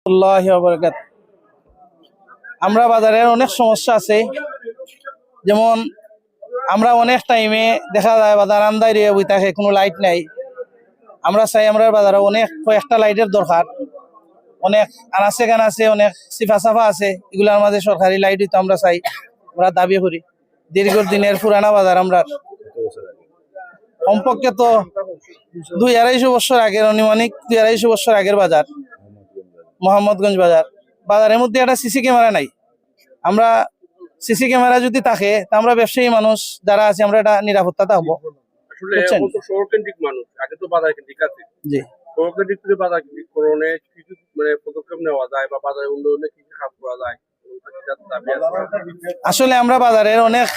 আল্লাহু ওয়া বারাকাতুহু। আমরা বাজারের অনেক সমস্যা আছে, যেমন আমরা অনেক টাইমে দেখা যায় বাজার আন্দাইরে বই থাকে, কোনো লাইট নাই। আমরা চাই আমরা বাজারে অনেক কয়েকটা লাইটের দরকার, অনেক আনাচে কানাচে অনেক সিফা সাফা আছে, এগুলোর মাঝে সরকারি লাইট হইতো আমরা চাই, আমরা দাবি করি। দীর্ঘদিনের পুরানা বাজার, আমরা কমপক্ষে তো 200-250 বছর আগের, অনুমানিক 200-250 বছর আগের বাজার, মোহাম্মদগঞ্জ বাজার। বাজারের মধ্যে একটা সিসি ক্যামেরা নাই। আমরা সিসি ক্যামেরা যদি থাকে তা আমরা ব্যবসায়ী মানুষ যারা আছে আমরা এটা নিরাপত্তা থাকবো। আসলে এখন তো শহর কেন্দ্রিক মানুষ, আগে তো বাজার কেন্দ্রিক আছে। জি, শহর কেন্দ্রিক থেকে বাজার কেন্দ্রিক করণে কিছু পদক্ষেপ নেওয়া যায় বা বাজারের উন্নয়নে কি কাজ করা যায়? আসলে আমরা বাজারের অনেক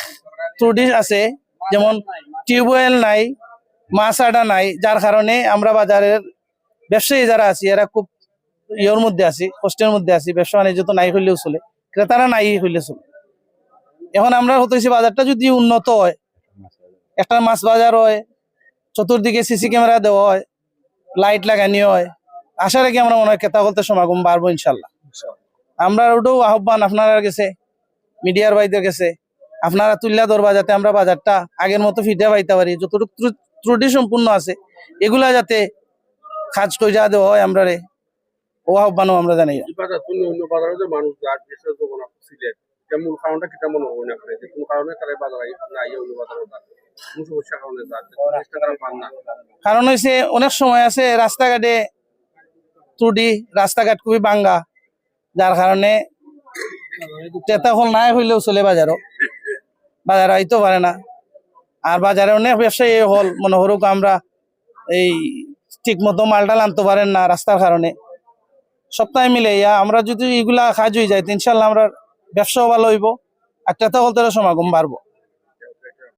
ত্রুটি আছে, যেমন টিউবওয়েল নাই, মাছ আটা নাই, যার কারণে আমরা বাজারের ব্যবসায়ী যারা আছি এরা খুব ইয়ের মধ্যে আছি, কষ্টের মধ্যে আছি। ব্যবসা বাণিজ্য তো নাই হইলেও চলে, ক্রেতারা নাই হইলে চলে। এখন আমরা হতেছি বাজারটা যদি উন্নত হয়, একটা মাছ বাজার হয়, চতুর্দিকে সিসি ক্যামেরা দেওয়া হয়, লাইট লাগানি হয়, আশা রাখি আমরা মনে হয় ক্রেতা বলতে সমাগম বাড়বো ইনশাল্লাহ। আমরা ওটাও আহ্বান আপনারা গেছে, মিডিয়ার বাইদের গেছে, আপনারা তুল্লা ধরবা যাতে আমরা বাজারটা আগের মতো ফিটে পাইতে পারি। যতটুকু ত্রুটি সম্পূর্ণ আছে এগুলা যাতে কাজ কইরা দেওয়া হয় আমরা রে, ও আহ্বানও আমরা জানাই। অন্য বাজারে যে মানুষ যার দেশের দোকান ছিলেন, মূল কারণটা কিটা মনে হয় না করে, কোন কারণে তারা বাজারে নাই অন্য বাজারে কোন সমস্যার কারণে তারা পান না? কারণ হয়েছে অনেক সময় আছে রাস্তাঘাটে ত্রুটি, রাস্তাঘাট খুবই ভাঙ্গা, যার কারণে ক্রেতা হল নাই হইলেও চলে বাজারও, বাজার আইতে পারে না। আর বাজারে অনেক ব্যবসায়ী হল মনে হরুক আমরা এই ঠিক মতো মালটাল আনতে পারেন না রাস্তার কারণে। সপ্তাহে মিলে আমরা যদি এগুলা কাজ হয়ে যায় ইনশাল্লাহ আমরা ব্যবসাও ভালো হইব আর ক্রেতা হল সমাগম বাড়বো।